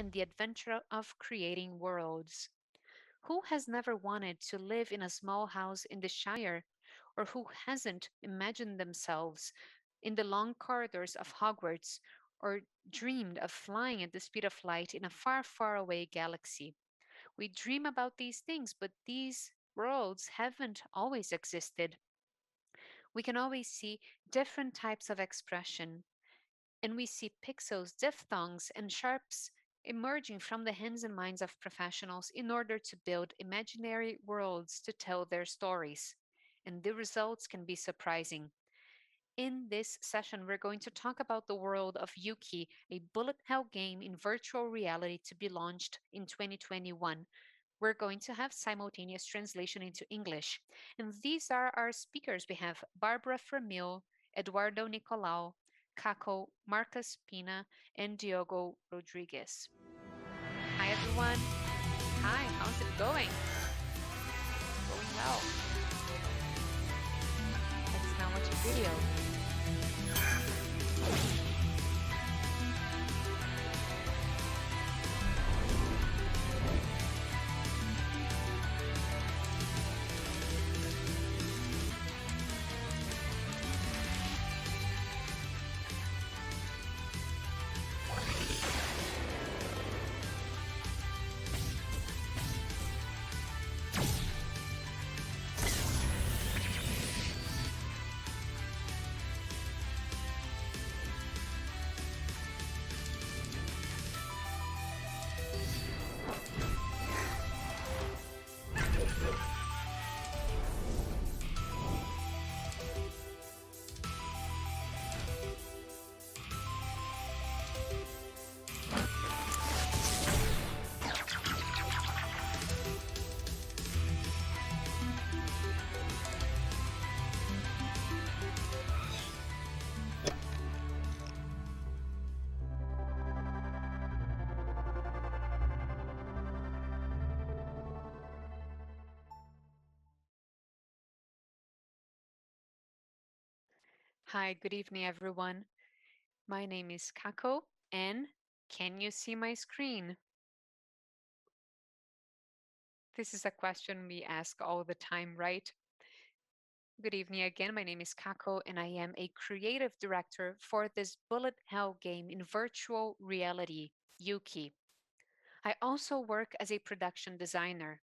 in the adventure of creating worlds. Who has never wanted to live in a small house in the Shire, or who hasn't imagined themselves in the long corridors of Hogwarts, or dreamed of flying at the speed of light in a far, far away galaxy? We dream about these things, but these worlds haven't always existed. We can always see different types of expression, and we see pixels, diphthongs, and sharps emerging from the hands and minds of professionals in order to build imaginary worlds to tell their stories. And the results can be surprising. In this session, we're going to talk about the world of Yuki, a bullet hell game in virtual reality to be launched in 2021. We're going to have simultaneous translation into English. And these are our speakers. We have Barbara Fremil, Eduardo Nicolau, Caco, Marcus Pina, and Diogo Rodriguez. Hi, everyone. Hi, how's it going? Going well. Let's now watch a video. Hi, good evening, everyone. My name is Kako, and can you see my screen? This is a question we ask all the time, right? Good evening again. My name is Kako, and I am a creative director for this bullet hell game in virtual reality, Yuki. I also work as a production designer.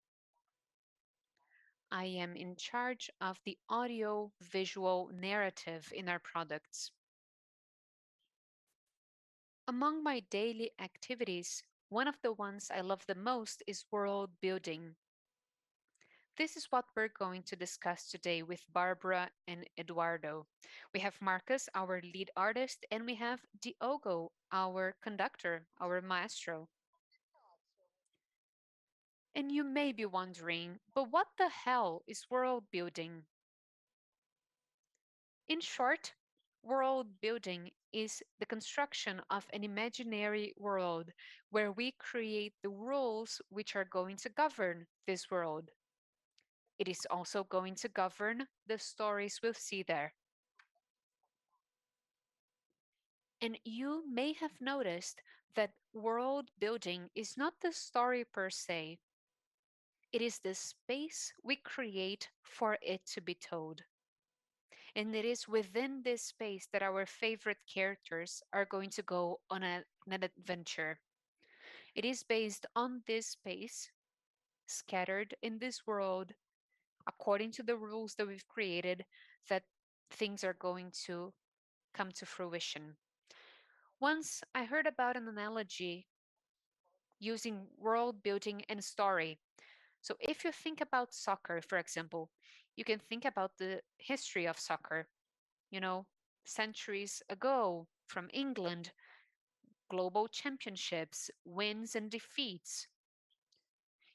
I am in charge of the audio visual narrative in our products. Among my daily activities, one of the ones I love the most is world building. This is what we're going to discuss today with Barbara and Eduardo. We have Marcus, our lead artist, and we have Diogo, our conductor, our maestro. And you may be wondering, but what the hell is world building? In short, world building is the construction of an imaginary world where we create the rules which are going to govern this world. It is also going to govern the stories we'll see there. And you may have noticed that world building is not the story per se, it is the space we create for it to be told. And it is within this space that our favorite characters are going to go on an adventure. It is based on this space, scattered in this world, according to the rules that we've created, that things are going to come to fruition. Once I heard about an analogy using world building and story. So, if you think about soccer, for example, you can think about the history of soccer, you know, centuries ago from England, global championships, wins and defeats.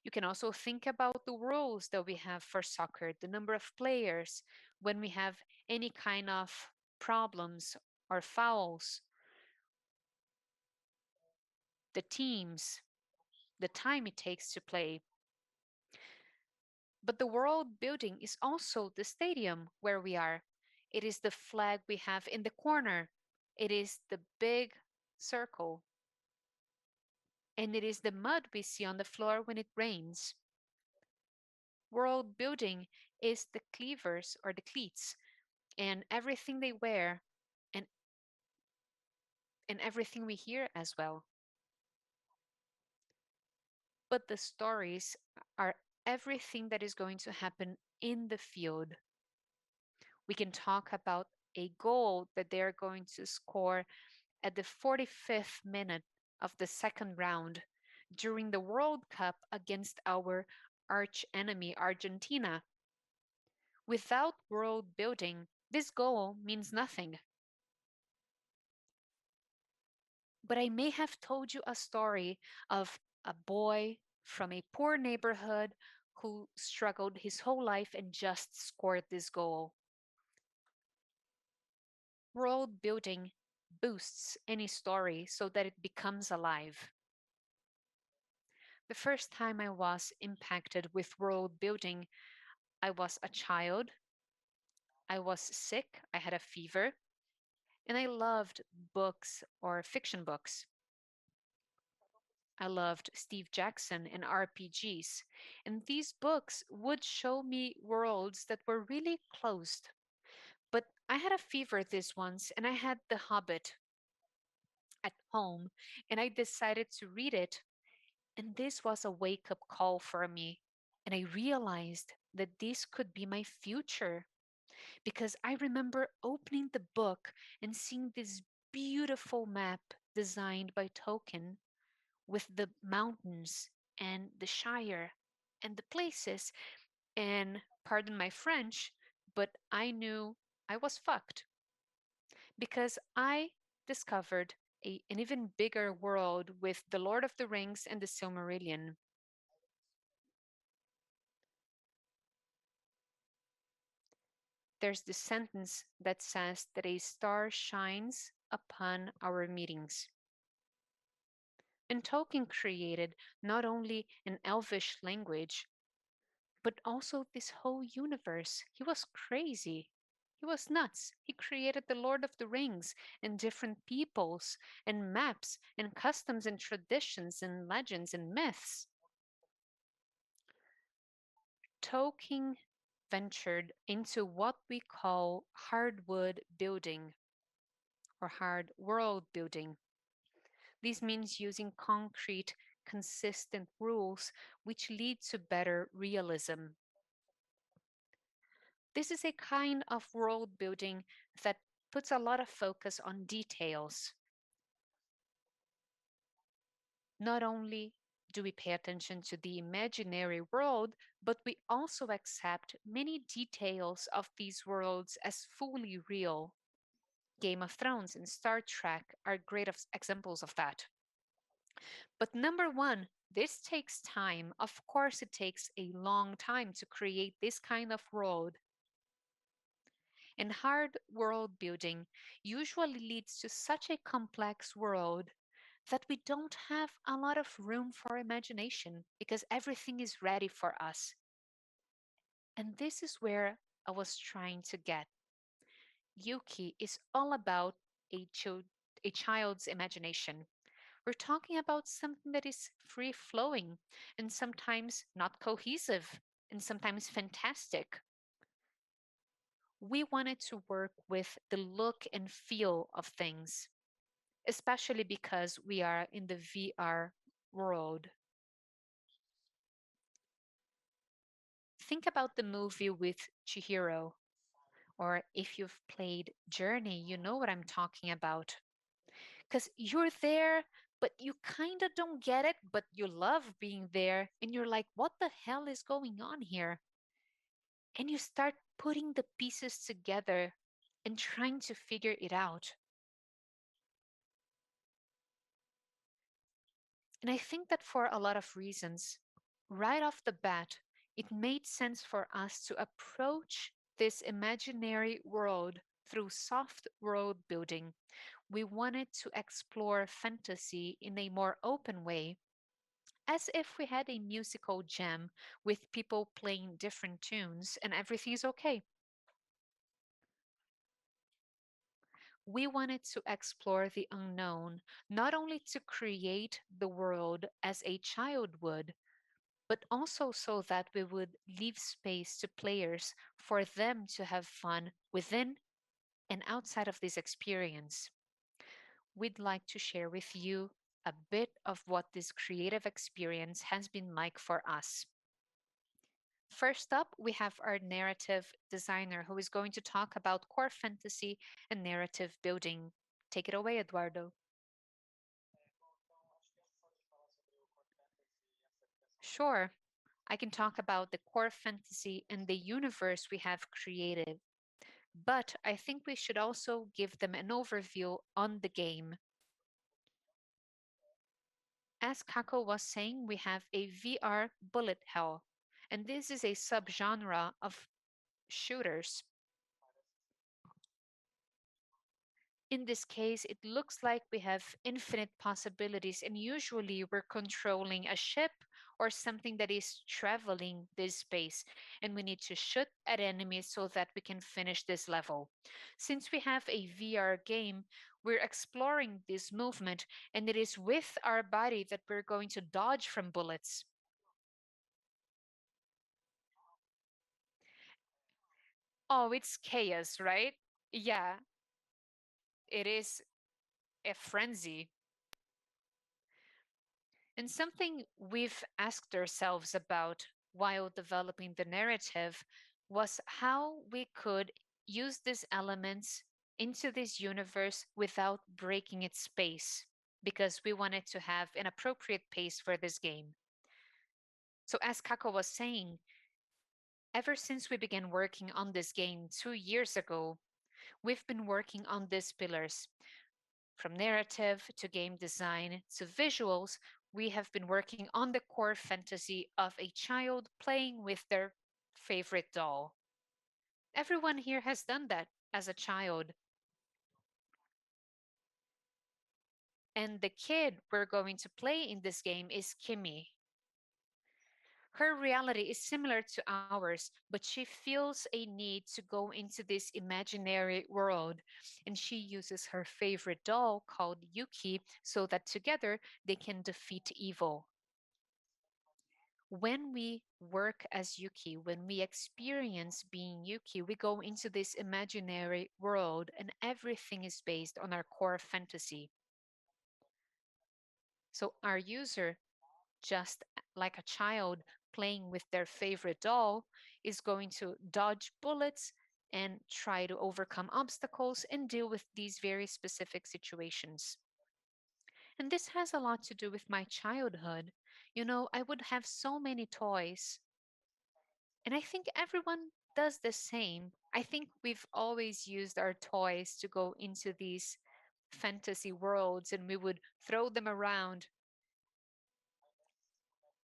You can also think about the rules that we have for soccer, the number of players, when we have any kind of problems or fouls, the teams, the time it takes to play. But the world building is also the stadium where we are. It is the flag we have in the corner. It is the big circle. and it is the mud we see on the floor when it rains. World building is the cleavers or the cleats and everything they wear and, and everything we hear as well. But the stories are everything that is going to happen in the field. We can talk about a goal that they are going to score at the 45th minute of the second round during the World Cup against our arch enemy, Argentina. Without world building, this goal means nothing. But I may have told you a story of a boy from a poor neighborhood who struggled his whole life and just scored this goal. World building boosts any story so that it becomes alive. The first time I was impacted with world building, I was a child. I was sick. I had a fever. And I loved books or fiction books. I loved Steve Jackson and RPGs. And these books would show me worlds that were really closed. But I had a fever this once and I had The Hobbit at home and I decided to read it. And this was a wake up call for me. And I realized that this could be my future because I remember opening the book and seeing this beautiful map designed by Tolkien with the mountains and the Shire and the places. And pardon my French, but I knew I was fucked because I discovered an even bigger world with The Lord of the Rings and the Silmarillion. There's this sentence that says that a star shines upon our meetings. And Tolkien created not only an elvish language, but also this whole universe. He was crazy. He was nuts. He created the Lord of the Rings and different peoples and maps and customs and traditions and legends and myths. Tolkien ventured into what we call hardwood building or hard world building. This means using concrete, consistent rules which lead to better realism. This is a kind of world building that puts a lot of focus on details. Not only do we pay attention to the imaginary world, but we also accept many details of these worlds as fully real. Game of Thrones and Star Trek are great examples of that. But number one, this takes time. Of course, it takes a long time to create this kind of world. And hard world building usually leads to such a complex world that we don't have a lot of room for imagination because everything is ready for us. And this is where I was trying to get. Yuki is all about a child's imagination. We're talking about something that is free flowing and sometimes not cohesive and sometimes fantastic. We wanted to work with the look and feel of things, especially because we are in the VR world. Think about the movie with Chihiro, or if you've played Journey, you know what I'm talking about. Because you're there, but you kind of don't get it, but you love being there, and you're like, what the hell is going on here? And you start putting the pieces together and trying to figure it out. And I think that for a lot of reasons, right off the bat, it made sense for us to approach this imaginary world through soft world building. We wanted to explore fantasy in a more open way, as if we had a musical jam with people playing different tunes and everything is okay. We wanted to explore the unknown, not only to create the world as a child would, but also so that we would leave space to players for them to have fun within and outside of this experience. We'd like to share with you a bit of what this creative experience has been like for us. First up, we have our narrative designer who is going to talk about core fantasy and narrative building. Take it away, Eduardo. Sure, I can talk about the core fantasy and the universe we have created, but I think we should also give them an overview on the game. As Kako was saying, we have a VR bullet hell, and this is a subgenre of shooters. In this case, it looks like we have infinite possibilities, and usually we're controlling a ship or something that is traveling this space, and we need to shoot at enemies so that we can finish this level. Since we have a VR game, we're exploring this movement, and it is with our body that we're going to dodge from bullets. Oh, it's chaos, right? Yeah, it is a frenzy. And something we've asked ourselves about while developing the narrative was how we could use these elements into this universe without breaking its space, because we wanted to have an appropriate pace for this game. So, as Kako was saying, ever since we began working on this game 2 years ago, we've been working on these pillars. From narrative to game design to visuals, we have been working on the core fantasy of a child playing with their favorite doll. Everyone here has done that as a child. And the kid we're going to play in this game is Kimmy. Her reality is similar to ours, but she feels a need to go into this imaginary world, and she uses her favorite doll called Yuki so that together they can defeat evil. When we work as Yuki, when we experience being Yuki, we go into this imaginary world, and everything is based on our core fantasy. So, our user, just like a child playing with their favorite doll, is going to dodge bullets and try to overcome obstacles and deal with these very specific situations. And this has a lot to do with my childhood. I would have so many toys, and I think everyone does the same. I think we've always used our toys to go into these fantasy worlds, and we would throw them around.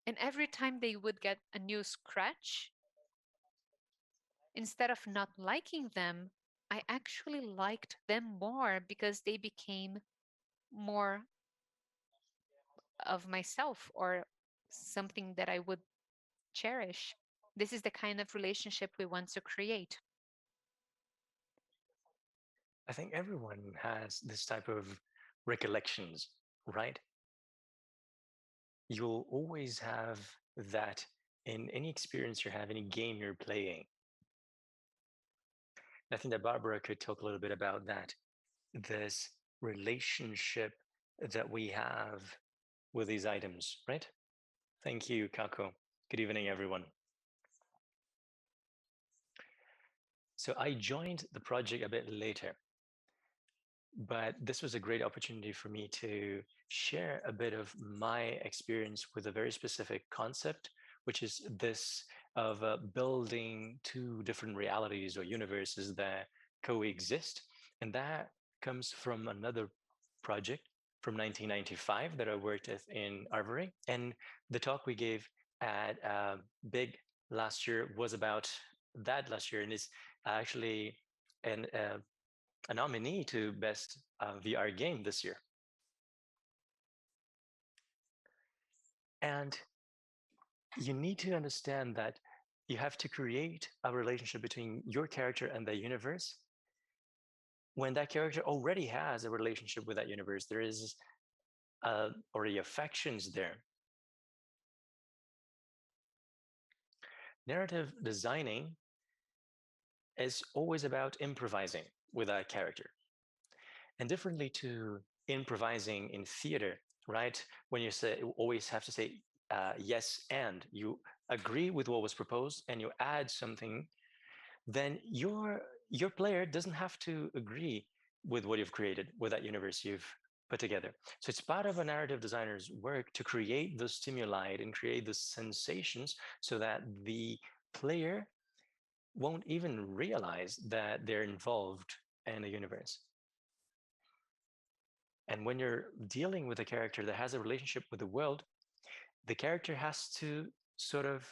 And every time they would get a new scratch, instead of not liking them, I actually liked them more because they became more of myself or something that I would cherish. This is the kind of relationship we want to create. I think everyone has this type of recollections, right? You'll always have that in any experience you have, any game you're playing. I think that Barbara could talk a little bit about that, this relationship that we have with these items, right? Thank you, Kako. Good evening, everyone. So I joined the project a bit later, but this was a great opportunity for me to share a bit of my experience with a very specific concept, which is this of building two different realities or universes that coexist. And that comes from another project from 1995 that I worked with in Arvore. And the talk we gave at Big last year was about that last year, and is actually an a nominee to Best VR Game this year. And you need to understand that you have to create a relationship between your character and the universe when that character already has a relationship with that universe. There is already affections there. Narrative designing is always about improvising with that character. And differently to improvising in theater, right? When you say, you always have to say yes, and you agree with what was proposed and you add something, then your player doesn't have to agree with what you've created, with that universe you've put together. So it's part of a narrative designer's work to create the stimuli and create the sensations so that the player won't even realize that they're involved in a universe. And when you're dealing with a character that has a relationship with the world, the character has to sort of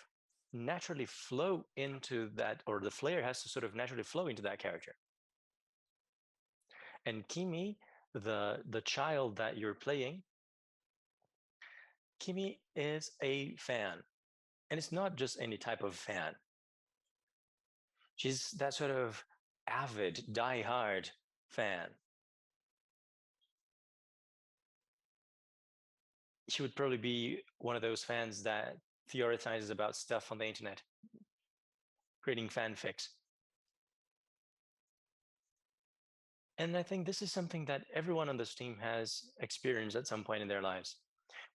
naturally flow into that, or the player has to sort of naturally flow into that character. And Kimi, the child that you're playing, Kimi is a fan. And it's not just any type of fan. She's that sort of avid, die-hard fan. She would probably be one of those fans that theorizes about stuff on the internet, creating fanfics. And I think this is something that everyone on this team has experienced at some point in their lives.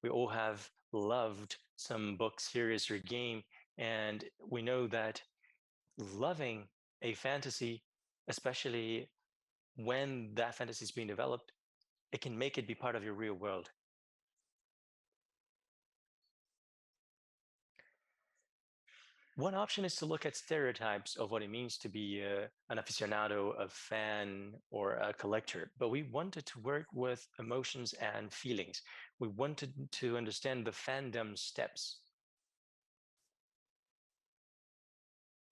We all have loved some book, series, or game, and we know that loving a fantasy, especially when that fantasy is being developed, it can make it be part of your real world. One option is to look at stereotypes of what it means to be an aficionado, a fan, or a collector. But we wanted to work with emotions and feelings. We wanted to understand the fandom steps.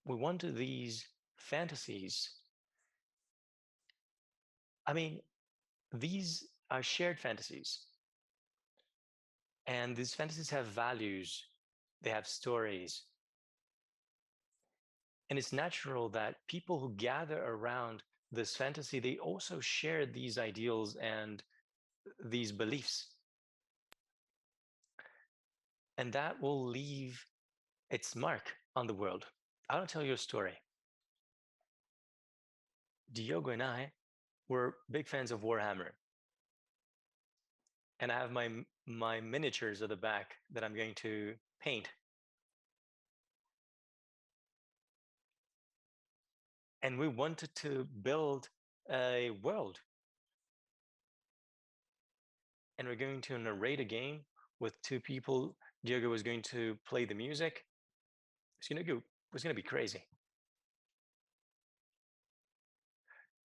We wanted these fantasies. I mean, these are shared fantasies. And these fantasies have values, they have stories. And it's natural that people who gather around this fantasy, they also share these ideals and these beliefs. And that will leave its mark on the world. I'll tell you a story. Diogo and I were big fans of Warhammer. And I have my miniatures at the back that I'm going to paint. And we wanted to build a world. And we're going to narrate a game with two people. Diogo was going to play the music. It was going to be crazy.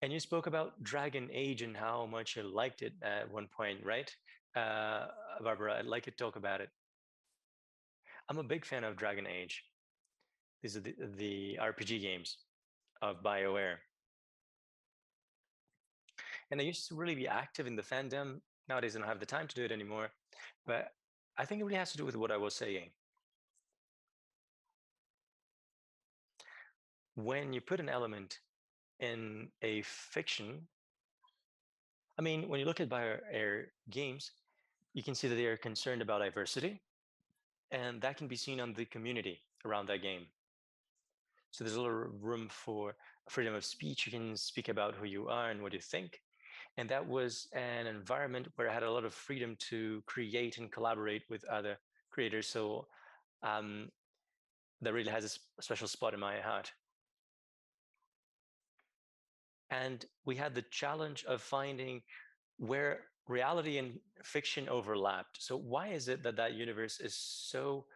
And you spoke about Dragon Age and how much you liked it at one point, right? Barbara, I'd like to talk about it. I'm a big fan of Dragon Age. These are the RPG games of BioWare. And I used to really be active in the fandom. Nowadays, I don't have the time to do it anymore. But I think it really has to do with what I was saying. When you put an element in a fiction, I mean, when you look at BioWare games, you can see that they are concerned about diversity, and that can be seen on the community around that game. So there's a lot of room for freedom of speech. You can speak about who you are and what you think. And that was an environment where I had a lot of freedom to create and collaborate with other creators. So that really has a special spot in my heart. And we had the challenge of finding where reality and fiction overlapped. So why is it that that universe is so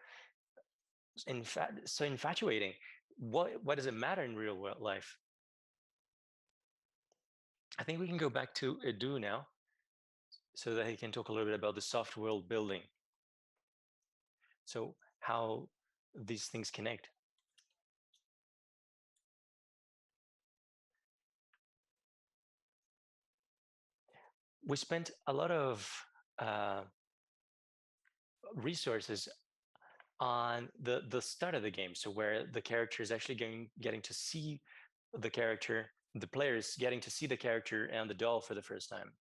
infatuating? What does it matter in real world life? I think we can go back to Edu now so that he can talk a little bit about the soft world building. So how these things connect. We spent a lot of resources on the start of the game, so where the character is actually getting to see the character the players getting to see the character and the doll for the first time.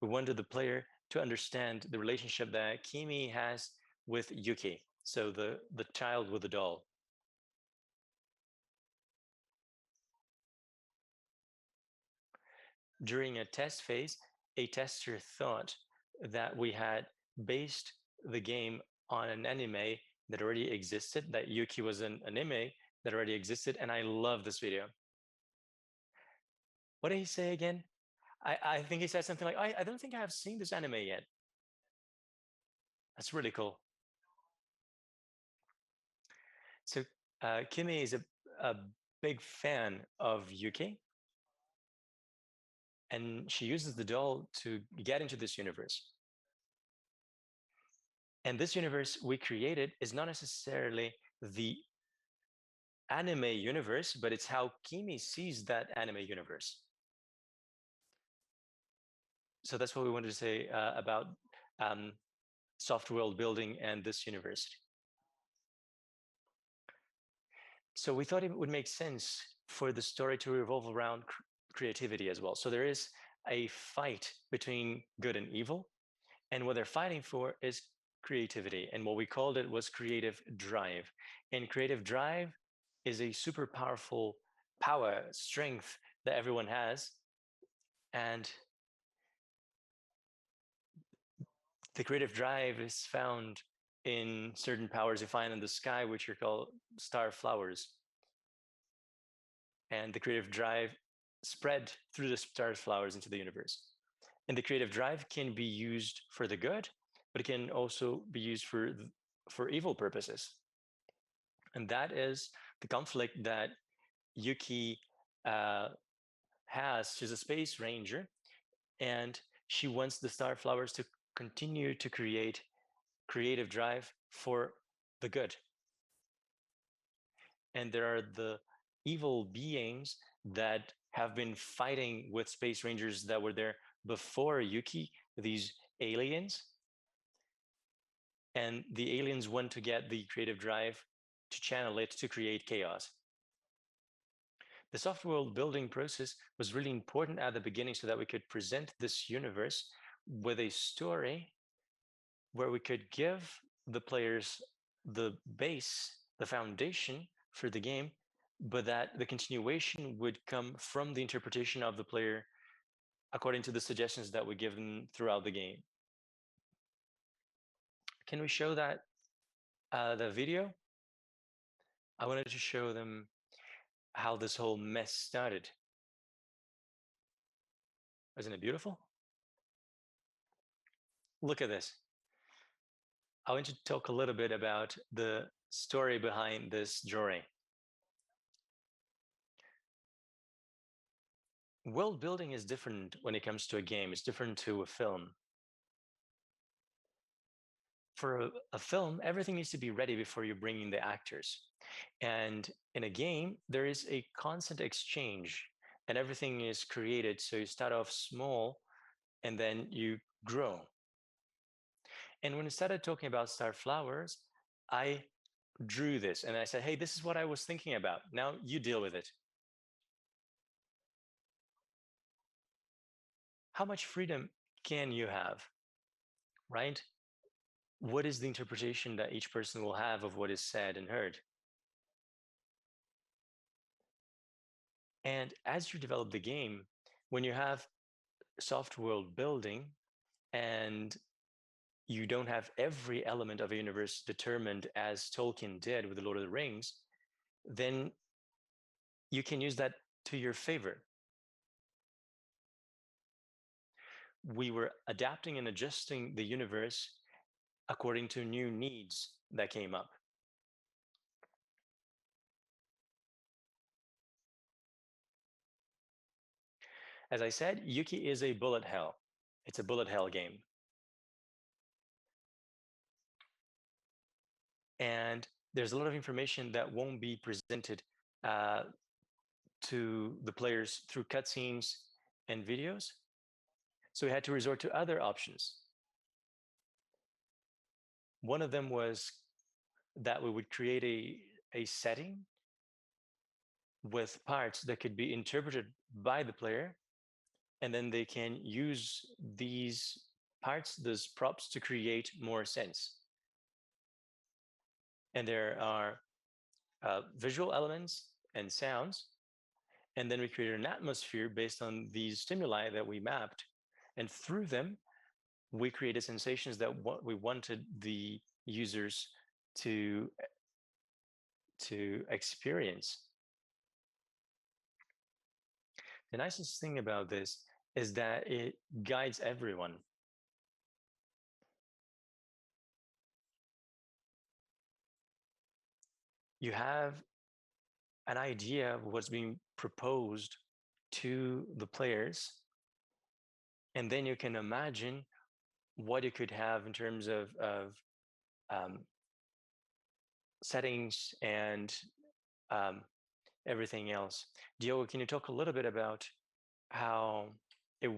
We wanted the player to understand the relationship that Kimi has with Yuki, so the child with the doll. During a test phase, a tester thought that we had based the game on an anime that already existed, that Yuki was an anime that already existed, and I love this video. What did he say again? I think he said something like, I don't think I have seen this anime yet. That's really cool. So Kimi is a big fan of Yuki, and she uses the doll to get into this universe. And this universe we created is not necessarily the anime universe, but it's how Kimi sees that anime universe. So that's what we wanted to say about soft world building and this university. So we thought it would make sense for the story to revolve around creativity as well. So there is a fight between good and evil, and what they're fighting for is creativity. And what we called it was creative drive. And creative drive is a super powerful power, strength that everyone has. And the creative drive is found in certain powers you find in the sky, which are called star flowers. And the creative drive spread through the star flowers into the universe. And the creative drive can be used for the good, but it can also be used for evil purposes. And that is the conflict that Yuki has. She's a space ranger, and she wants the star flowers to continue to create creative drive for the good. And there are the evil beings that have been fighting with space rangers that were there before Yuki, these aliens. And the aliens want to get the creative drive to channel it to create chaos. The soft world building process was really important at the beginning so that we could present this universe with a story where we could give the players the base, the foundation for the game, but that the continuation would come from the interpretation of the player according to the suggestions that we give them throughout the game. Can we show that the video? I wanted to show them how this whole mess started. Isn't it beautiful? Look at this. I want to talk a little bit about the story behind this drawing. World building is different when it comes to a game. It's different to a film. For a film, everything needs to be ready before you bring in the actors. And in a game, there is a constant exchange and everything is created. So you start off small and then you grow. And when I started talking about star flowers, I drew this and I said, hey, this is what I was thinking about. Now you deal with it. How much freedom can you have, right? What is the interpretation that each person will have of what is said and heard? And as you develop the game, when you have soft world building and you don't have every element of a universe determined as Tolkien did with the Lord of the Rings, then you can use that to your favor. We were adapting and adjusting the universe according to new needs that came up. As I said, Yuki is a bullet hell. It's a bullet hell game. And there's a lot of information that won't be presented to the players through cutscenes and videos. So we had to resort to other options. One of them was that we would create a setting with parts that could be interpreted by the player, and then they can use these parts, those props, to create more sense. And there are visual elements and sounds, and then we created an atmosphere based on these stimuli that we mapped, and through them we created sensations that what we wanted the users to experience. The nicest thing about this is that it guides everyone. You have an idea of what's being proposed to the players, and then you can imagine what you could have in terms of um, settings and um, everything else. Diogo, can you talk a little bit about how it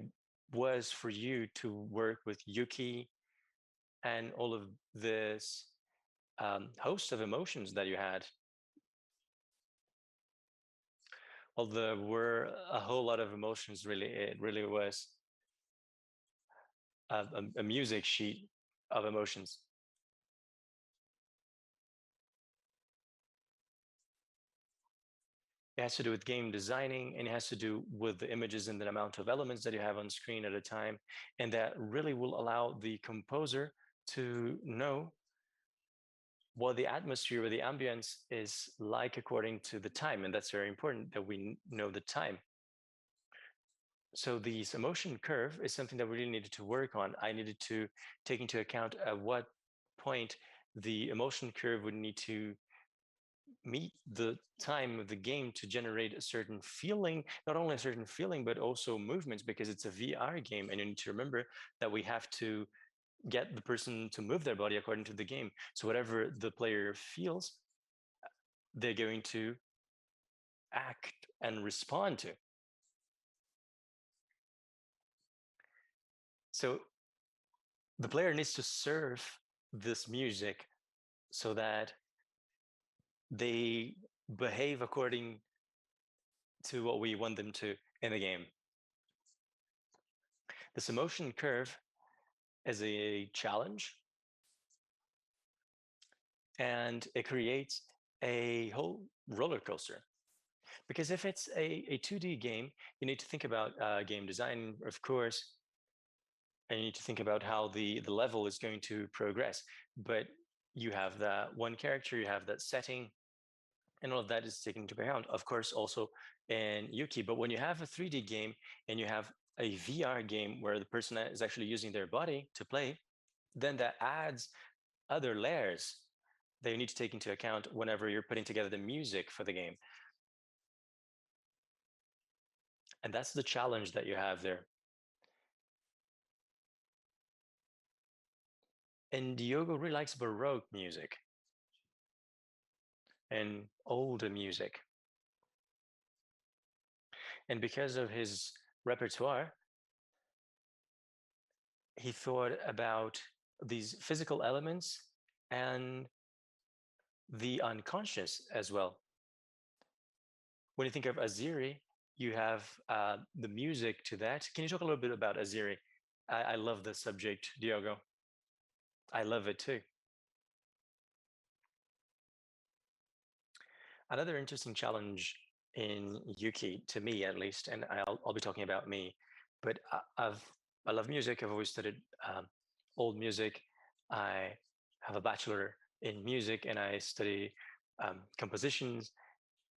was for you to work with Yuki and all of this host of emotions that you had? Well, there were a whole lot of emotions, really. It really was a music sheet of emotions. It has to do with game designing, and it has to do with the images and the amount of elements that you have on screen at a time. And that really will allow the composer to know what the atmosphere or the ambience is like according to the time. And that's very important that we know the time. So this emotion curve is something that we really needed to work on. I needed to take into account at what point the emotion curve would need to meet the time of the game to generate a certain feeling, not only a certain feeling, but also movements, because it's a VR game. And you need to remember that we have to get the person to move their body according to the game. So whatever the player feels, they're going to act and respond to. So the player needs to serve this music so that they behave according to what we want them to in the game. This emotion curve is a challenge, and it creates a whole roller coaster. Because if it's a 2D game, you need to think about game design, of course, and you need to think about how the level is going to progress. But you have that one character, you have that setting, and all of that is taken into account, of course, also in Yuki. But when you have a 3D game and you have a VR game where the person is actually using their body to play, then that adds other layers that you need to take into account whenever you're putting together the music for the game. And that's the challenge that you have there. And Diogo really likes Baroque music and older music. And because of his repertoire, he thought about these physical elements and the unconscious as well. When you think of Aziri, you have the music to that. Can you talk a little bit about Aziri? I love this subject, Diogo. I love it too. Another interesting challenge in Yuki, to me at least, and I'll be talking about me, but I love music. I've always studied old music. I have a bachelor in music, and I study compositions,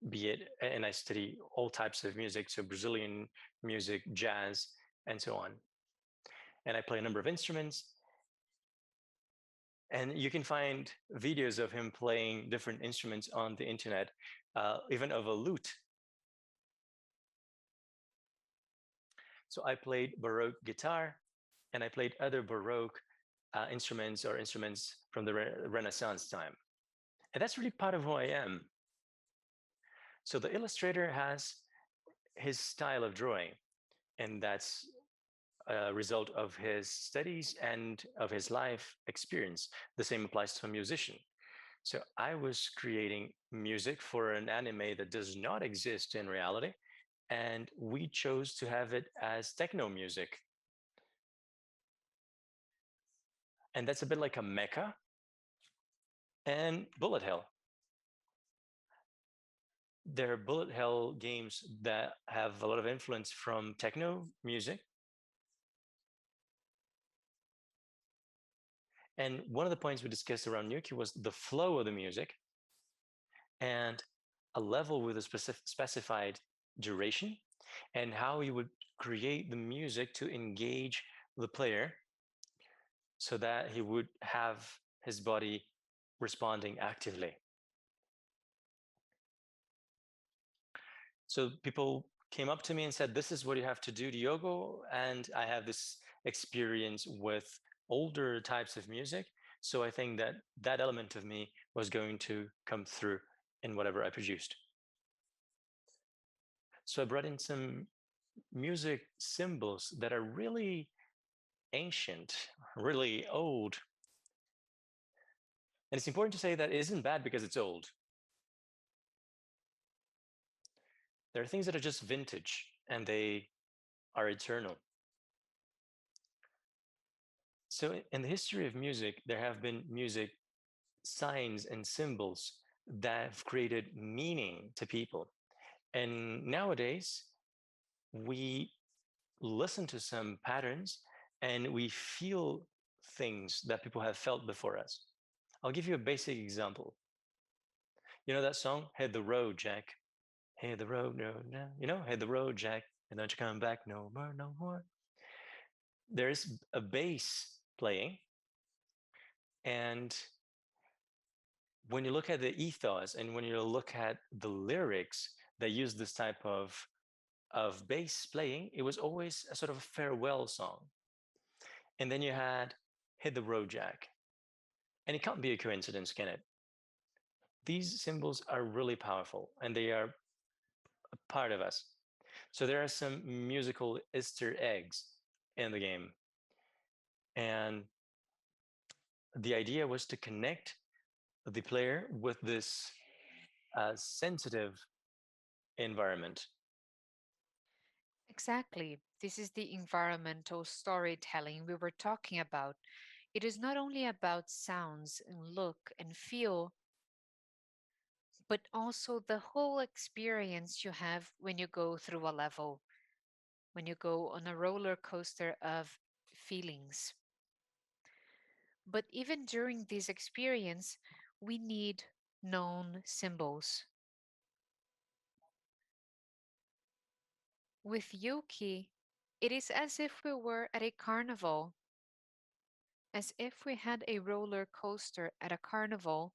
be it, and I study all types of music, so Brazilian music, jazz, and so on. And I play a number of instruments, and you can find videos of him playing different instruments on the internet, even of a lute. So I played Baroque guitar, and I played other Baroque instruments or instruments from the Renaissance time. And that's really part of who I am. So the illustrator has his style of drawing, and that's a result of his studies and of his life experience. The same applies to a musician. So I was creating music for an anime that does not exist in reality, and we chose to have it as techno music. And that's a bit like a mecha and bullet hell. There are bullet hell games that have a lot of influence from techno music. And one of the points we discussed around Yuki was the flow of the music and a level with a specified duration, and how you would create the music to engage the player so that he would have his body responding actively. So people came up to me and said, this is what you have to do to yoga. And I have this experience with older types of music. So I think that that element of me was going to come through in whatever I produced. So I brought in some music symbols that are really ancient, really old. And it's important to say that it isn't bad because it's old. There are things that are just vintage and they are eternal. So in the history of music, there have been music signs and symbols that have created meaning to people. And nowadays, we listen to some patterns and we feel things that people have felt before us. I'll give you a basic example. You know that song, Hit the Road, Jack? Hit the road, no, no. You know, hit the road, Jack, and don't you come back no more, no more. There's a bass playing, and when you look at the ethos and when you look at the lyrics that use this type of bass playing, it was always a sort of a farewell song. And then you had Hit the Road, Jack. And it can't be a coincidence, can it? These symbols are really powerful and they are a part of us. So there are some musical Easter eggs in the game. And the idea was to connect the player with this sensitive environment. Exactly. This is the environmental storytelling we were talking about. It is not only about sounds and look and feel, but also the whole experience you have when you go through a level, when you go on a roller coaster of feelings. But even during this experience, we need known symbols. With Yuki, it is as if we were at a carnival, as if we had a roller coaster at a carnival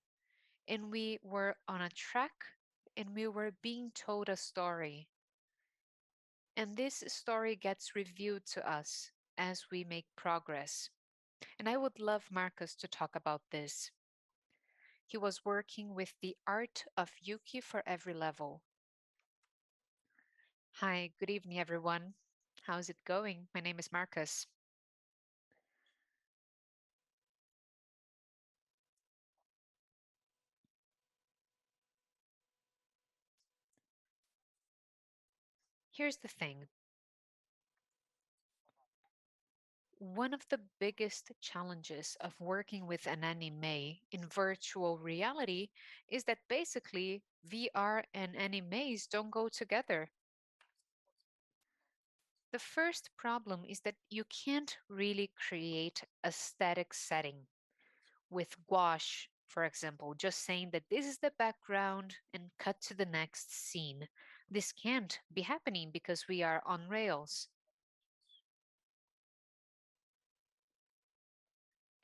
and we were on a track and we were being told a story. And this story gets reviewed to us as we make progress. And I would love Marcus to talk about this. He was working with the art of Yuki for every level. Hi, good evening, everyone. How's it going? My name is Marcus. Here's the thing. One of the biggest challenges of working with an anime in virtual reality is that basically VR and animes don't go together. The first problem is that you can't really create a static setting with gouache, for example, just saying that this is the background and cut to the next scene. This can't be happening because we are on Rails.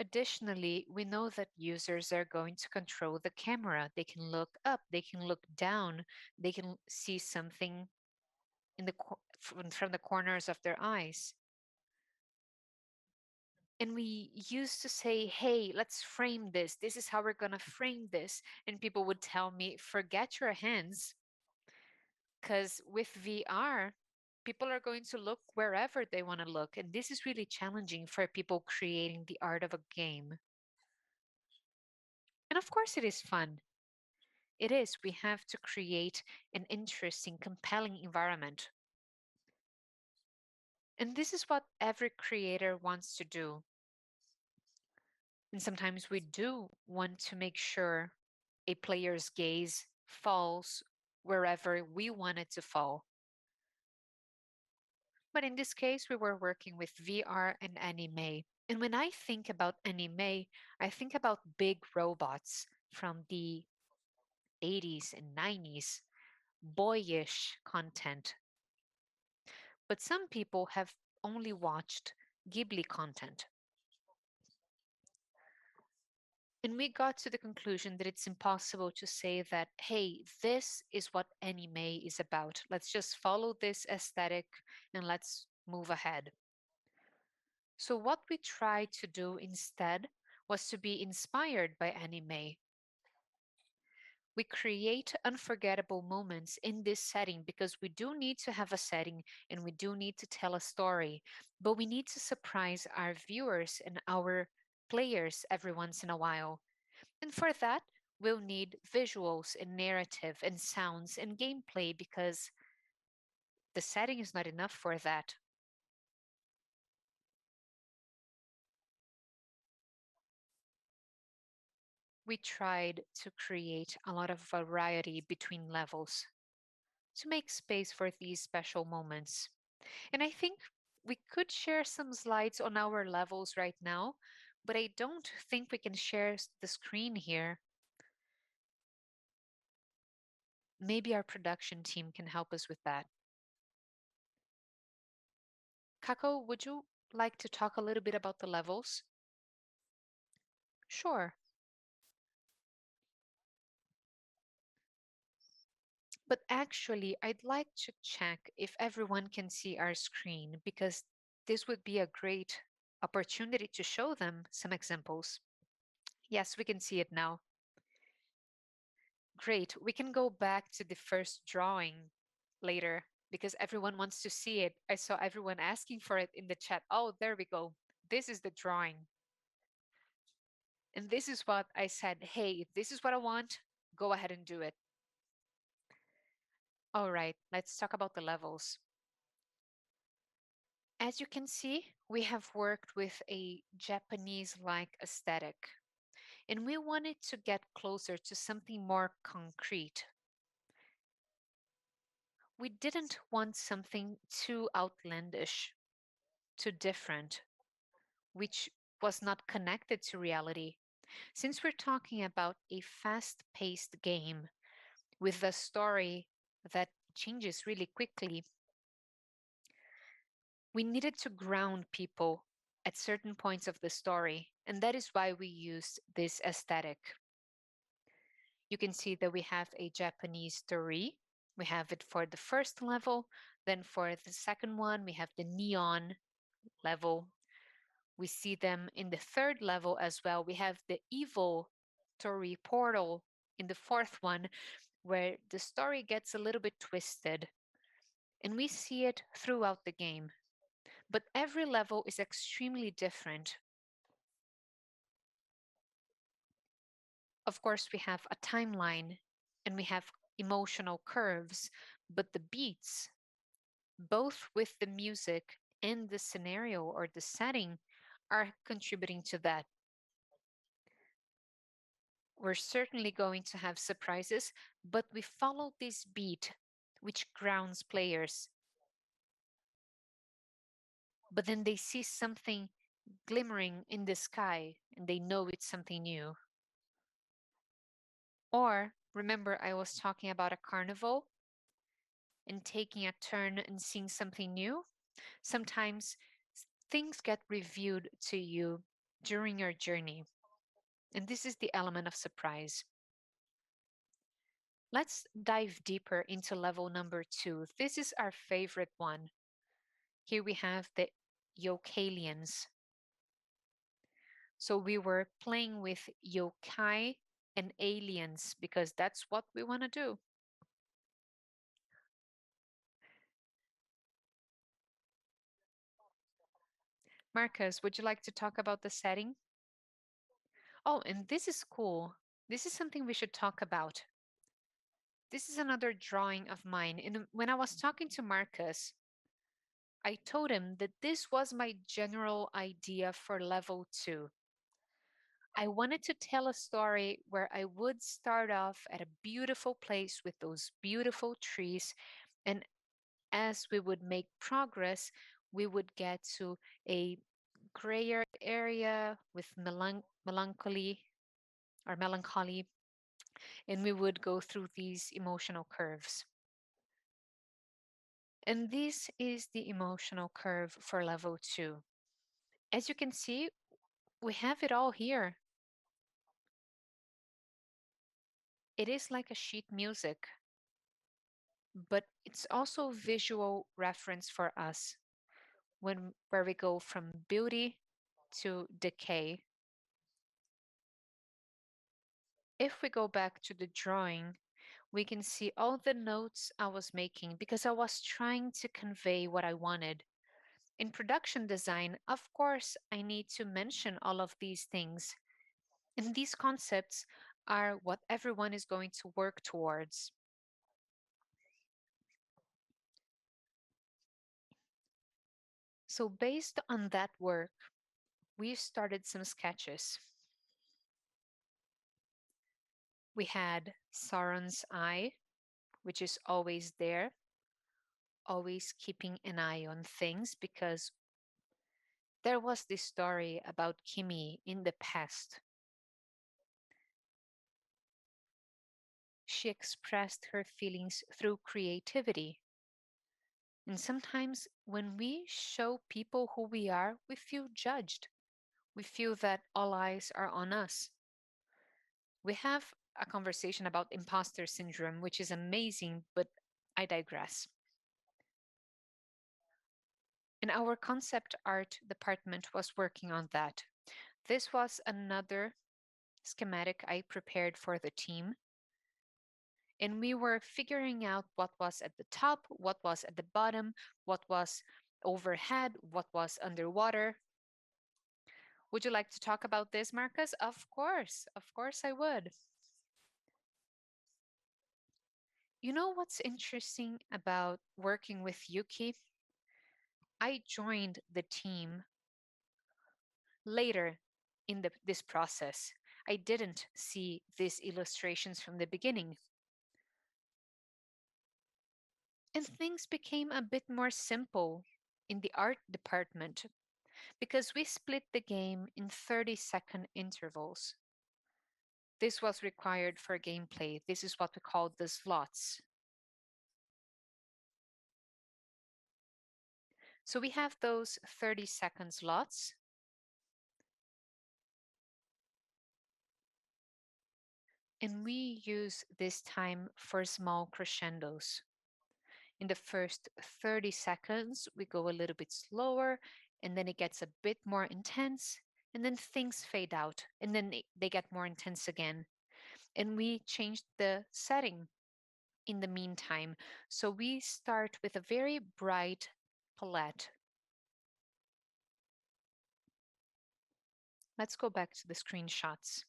Additionally, we know that users are going to control the camera. They can look up, they can look down, they can see something in the from the corners of their eyes. And we used to say, hey, let's frame this. This is how we're going to frame this. And people would tell me, forget your hands, because with VR, people are going to look wherever they want to look. And this is really challenging for people creating the art of a game. And of course, it is fun. It is. We have to create an interesting, compelling environment. And this is what every creator wants to do. And sometimes we do want to make sure a player's gaze falls wherever we want it to fall. But in this case, we were working with VR and anime. And when I think about anime, I think about big robots from the 80s and 90s, boyish content. But some people have only watched Ghibli content. And we got to the conclusion that it's impossible to say that, hey, this is what anime is about. Let's just follow this aesthetic and let's move ahead. So, what we tried to do instead was to be inspired by anime. We create unforgettable moments in this setting because we do need to have a setting and we do need to tell a story, but we need to surprise our viewers and our players every once in a while. And for that, we'll need visuals and narrative and sounds and gameplay because the setting is not enough for that. We tried to create a lot of variety between levels to make space for these special moments. And I think we could share some slides on our levels right now, but I don't think we can share the screen here. Maybe our production team can help us with that. Kako, would you like to talk a little bit about the levels? Sure. But actually, I'd like to check if everyone can see our screen because this would be a great opportunity to show them some examples. Yes, we can see it now. Great. We can go back to the first drawing later because everyone wants to see it. I saw everyone asking for it in the chat. Oh, there we go. This is the drawing. And this is what I said. Hey, if this is what I want, go ahead and do it. All right, let's talk about the levels. As you can see, we have worked with a Japanese-like aesthetic, and we wanted to get closer to something more concrete. We didn't want something too outlandish, too different, which was not connected to reality. Since we're talking about a fast-paced game with a story that changes really quickly, we needed to ground people at certain points of the story, and that is why we used this aesthetic. You can see that we have a Japanese story. We have it for the first level. Then for the second one, we have the neon level. We see them in the third level as well. We have the evil Tori portal in the fourth one, where the story gets a little bit twisted. And we see it throughout the game. But every level is extremely different. Of course, we have a timeline and we have emotional curves, but the beats, both with the music and the scenario or the setting, are contributing to that. We're certainly going to have surprises, but we follow this beat, which grounds players. But then they see something glimmering in the sky and they know it's something new. Or remember, I was talking about a carnival and taking a turn and seeing something new? Sometimes things get revealed to you during your journey. And this is the element of surprise. Let's dive deeper into level number 2. This is our favorite one. Here we have the Yokalians. So we were playing with yokai and aliens because that's what we want to do. Marcus, would you like to talk about the setting? Oh, and this is cool. This is something we should talk about. This is another drawing of mine. And when I was talking to Marcus, I told him that this was my general idea for level 2. I wanted to tell a story where I would start off at a beautiful place with those beautiful trees, and as we would make progress, we would get to a grayer area with melancholy, and we would go through these emotional curves. And this is the emotional curve for level 2. As you can see, we have it all here. It is like a sheet music, but it's also visual reference for us when where we go from beauty to decay. If we go back to the drawing, we can see all the notes I was making because I was trying to convey what I wanted. In production design, of course, I need to mention all of these things. And these concepts are what everyone is going to work towards. So, based on that work, we started some sketches. We had Sauron's eye, which is always there, always keeping an eye on things because there was this story about Kimi in the past. She expressed her feelings through creativity. And sometimes when we show people who we are, we feel judged. We feel that all eyes are on us. We have a conversation about imposter syndrome, which is amazing, but I digress. And our concept art department was working on that. This was another schematic I prepared for the team. And we were figuring out what was at the top, what was at the bottom, what was overhead, what was underwater. Would you like to talk about this, Marcus? Of course I would. You know what's interesting about working with Yuki? I joined the team later in this process. I didn't see these illustrations from the beginning. And things became a bit more simple in the art department because we split the game in 30-second intervals. This was required for gameplay. This is what we call the slots. So we have those 30-second slots. And we use this time for small crescendos. In the first 30 seconds, we go a little bit slower, and then it gets a bit more intense, and then things fade out, and then they get more intense again. And we changed the setting in the meantime. So we start with a very bright palette. Let's go back to the screenshots.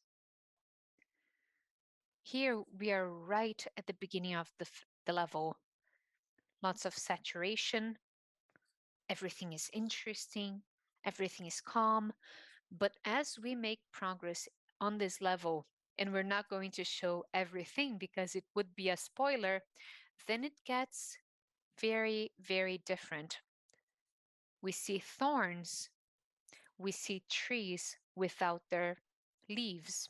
Here we are right at the beginning of the level. Lots of saturation. Everything is interesting. Everything is calm. But as we make progress on this level, and we're not going to show everything because it would be a spoiler, then it gets very, very different. We see thorns. We see trees without their leaves.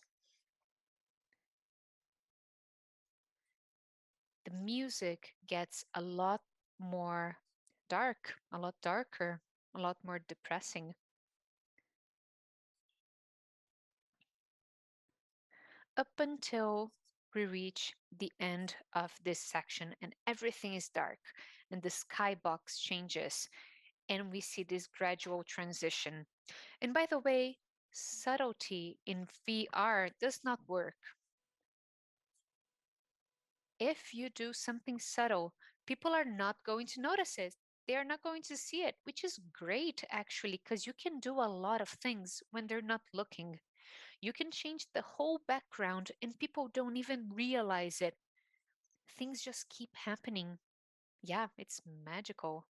The music gets a lot more dark, a lot darker, a lot more depressing. Up until we reach the end of this section and everything is dark and the skybox changes and we see this gradual transition. And by the way, subtlety in VR does not work. If you do something subtle, people are not going to notice it. They are not going to see it, which is great actually, because you can do a lot of things when they're not looking. You can change the whole background and people don't even realize it. Things just keep happening. Yeah, it's magical.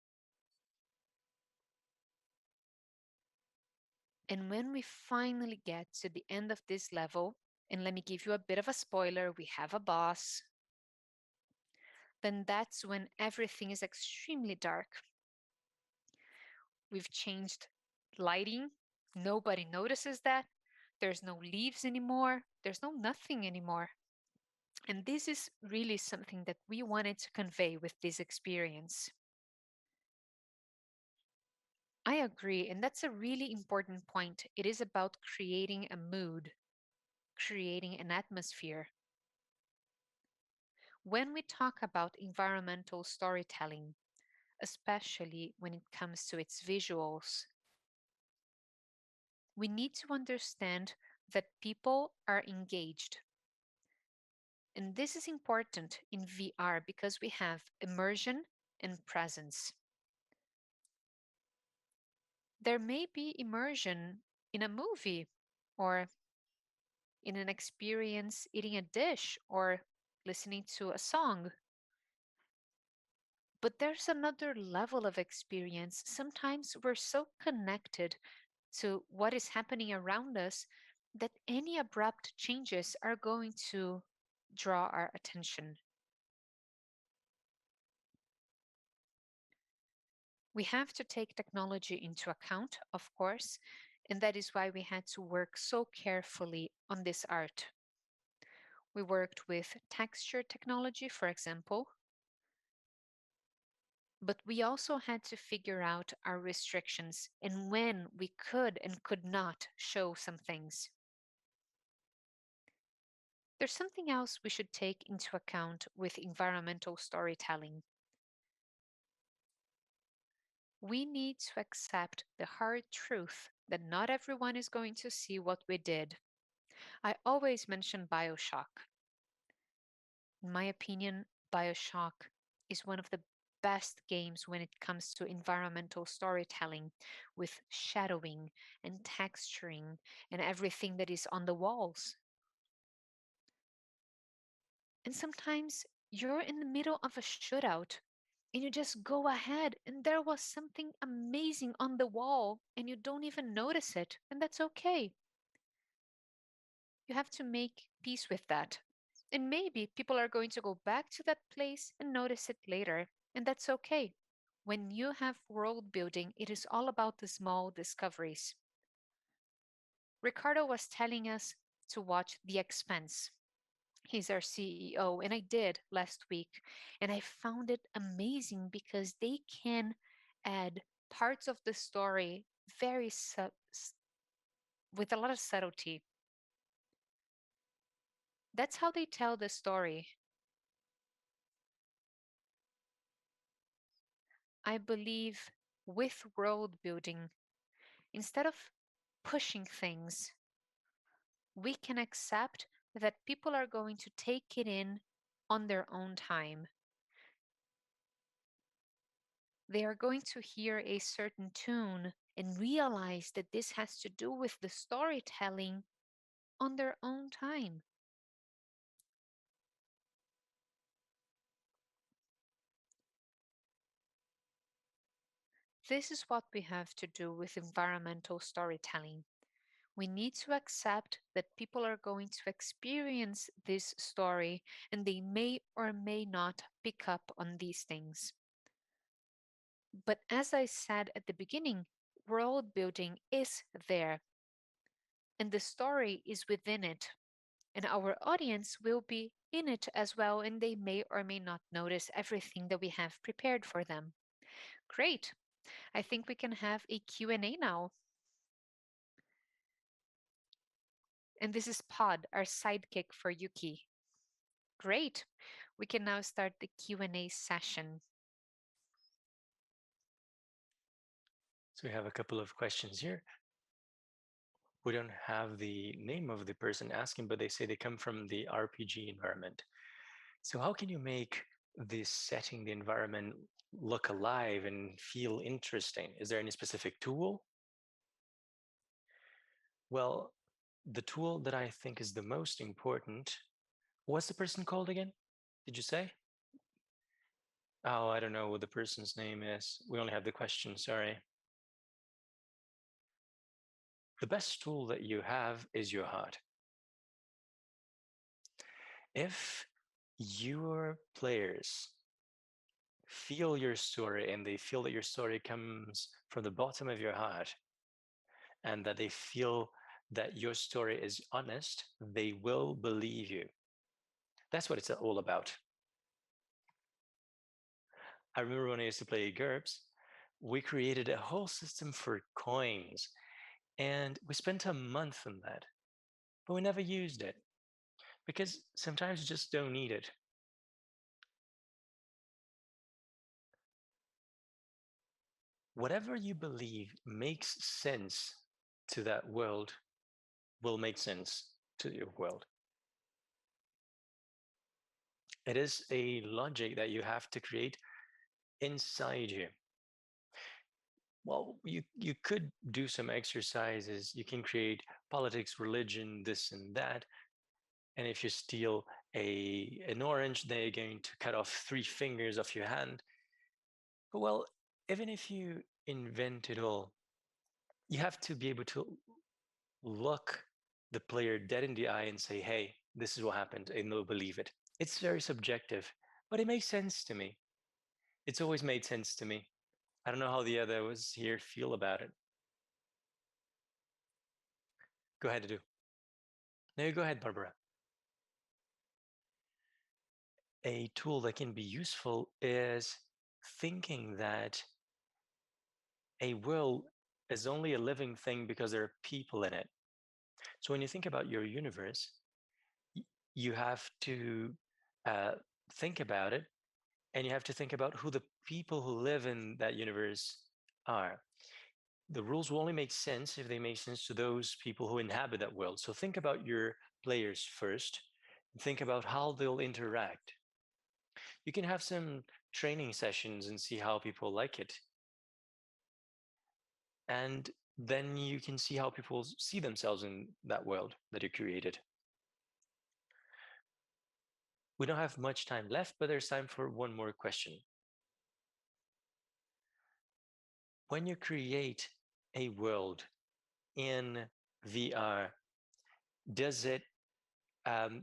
And when we finally get to the end of this level, and let me give you a bit of a spoiler, we have a boss, then that's when everything is extremely dark. We've changed lighting. Nobody notices that. There's no leaves anymore. There's no nothing anymore. And this is really something that we wanted to convey with this experience. I agree, and that's a really important point. It is about creating a mood, creating an atmosphere. When we talk about environmental storytelling, especially when it comes to its visuals, we need to understand that people are engaged. And this is important in VR because we have immersion and presence. There may be immersion in a movie or in an experience eating a dish or listening to a song. But there's another level of experience. Sometimes we're so connected to what is happening around us that any abrupt changes are going to draw our attention. We have to take technology into account, of course, and that is why we had to work so carefully on this art. We worked with texture technology, for example, but we also had to figure out our restrictions and when we could and could not show some things. There's something else we should take into account with environmental storytelling. We need to accept the hard truth that not everyone is going to see what we did. I always mention Bioshock. In my opinion, Bioshock is one of the best games when it comes to environmental storytelling with shadowing and texturing and everything that is on the walls. And sometimes you're in the middle of a shootout and you just go ahead and there was something amazing on the wall and you don't even notice it, and that's okay. You have to make peace with that. And maybe people are going to go back to that place and notice it later, and that's okay. When you have world building, it is all about the small discoveries. Ricardo was telling us to watch The Expense. He's our CEO, and I did last week, and I found it amazing because they can add parts of the story with a lot of subtlety. That's how they tell the story. I believe with world building, instead of pushing things, we can accept that people are going to take it in on their own time. They are going to hear a certain tune and realize that this has to do with the storytelling on their own time. This is what we have to do with environmental storytelling. We need to accept that people are going to experience this story and they may or may not pick up on these things. But as I said at the beginning, world building is there and the story is within it, and our audience will be in it as well, and they may or may not notice everything that we have prepared for them. Great. I think we can have a Q&A now. And this is Pod, our sidekick for Yuki. Great. We can now start the Q&A session. So we have a couple of questions here. We don't have the name of the person asking, but they say they come from the RPG environment. So how can you make this setting, the environment, look alive and feel interesting? Is there any specific tool? Well, the tool that I think is the most important, what's the person called again? Did you say? Oh, I don't know what the person's name is. We only have the question, sorry. the best tool that you have is your heart. If your players feel your story and they feel that your story comes from the bottom of your heart and that they feel that your story is honest, they will believe you. That's what it's all about. I remember when I used to play GURPS, we created a whole system for coins and we spent a month on that, but we never used it because sometimes you just don't need it. Whatever you believe makes sense to that world will make sense to your world. It is a logic that you have to create inside you. Well, you could do some exercises. You can create politics, religion, this and that. And if you steal an orange, then you're going to cut off 3 fingers of your hand. But well, even if you invent it all, you have to be able to look the player dead in the eye and say, hey, this is what happened, and they'll believe it. It's very subjective, but it makes sense to me. It's always made sense to me. I don't know how the others here feel about it. Go ahead, do. No, you go ahead, Barbara. A tool that can be useful is thinking that a world is only a living thing because there are people in it. So when you think about your universe, you have to uh, think about it, and you have to think about who the people who live in that universe are. The rules will only make sense if they make sense to those people who inhabit that world. So think about your players first, and think about how they'll interact. You can have some training sessions and see how people like it. And then you can see how people see themselves in that world that you created. We don't have much time left, but there's time for one more question. When you create a world in VR, does it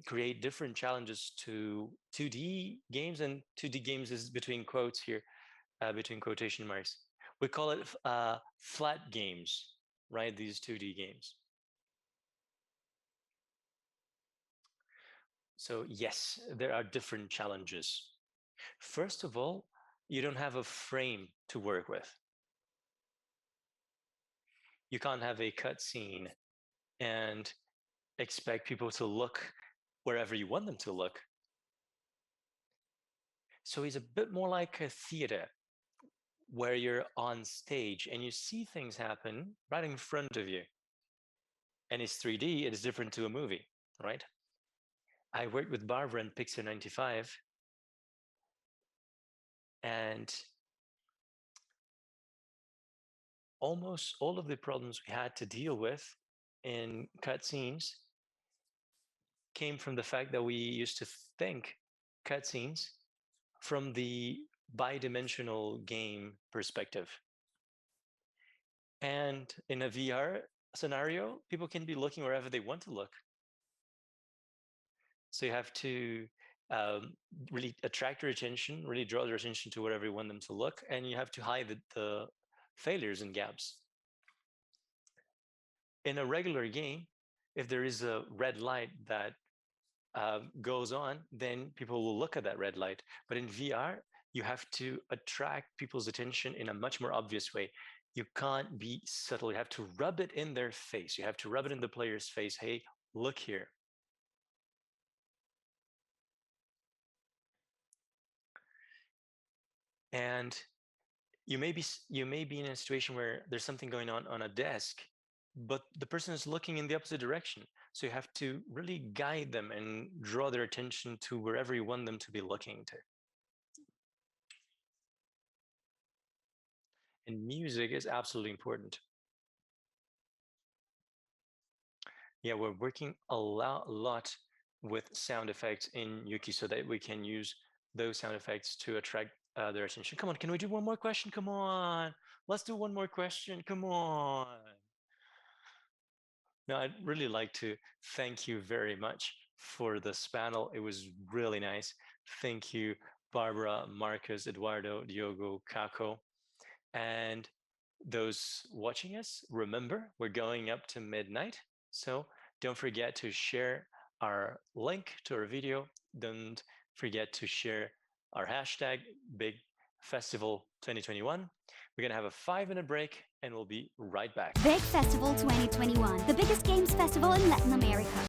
create different challenges to 2D games? And 2D games is between quotes here, between quotation marks. We call it flat games, right? These 2D games. So yes, there are different challenges. First of all, you don't have a frame to work with. You can't have a cutscene and expect people to look wherever you want them to look. So it's a bit more like a theater where you're on stage and you see things happen right in front of you. And it's 3D, it is different to a movie, right? I worked with Barbara and Pixar 95, and almost all of the problems we had to deal with in cutscenes came from the fact that we used to think cutscenes from the bi-dimensional game perspective. And in a VR scenario, people can be looking wherever they want to look. So you have to really attract their attention, really draw their attention to wherever you want them to look, and you have to hide the failures and gaps. In a regular game, if there is a red light that goes on, then people will look at that red light. But in VR, you have to attract people's attention in a much more obvious way. You can't be subtle. You have to rub it in their face. You have to rub it in the player's face. Hey, look here. And you may be in a situation where there's something going on a desk, but the person is looking in the opposite direction. So you have to really guide them and draw their attention to wherever you want them to be looking to. And music is absolutely important. Yeah, we're working a lot with sound effects in Yuki so that we can use those sound effects to attract their attention. Come on, can we do one more question? Come on, let's do one more question. Come on. No, I'd really like to thank you very much for this panel. It was really nice. Thank you, Barbara, Marcus, Eduardo, Diogo, Kako. And those watching us, remember, we're going up to midnight. So don't forget to share our link to our video. Don't forget to share our hashtag Big Festival 2021. We're going to have a 5-minute break and we'll be right back. Big Festival 2021, the biggest games festival in Latin America.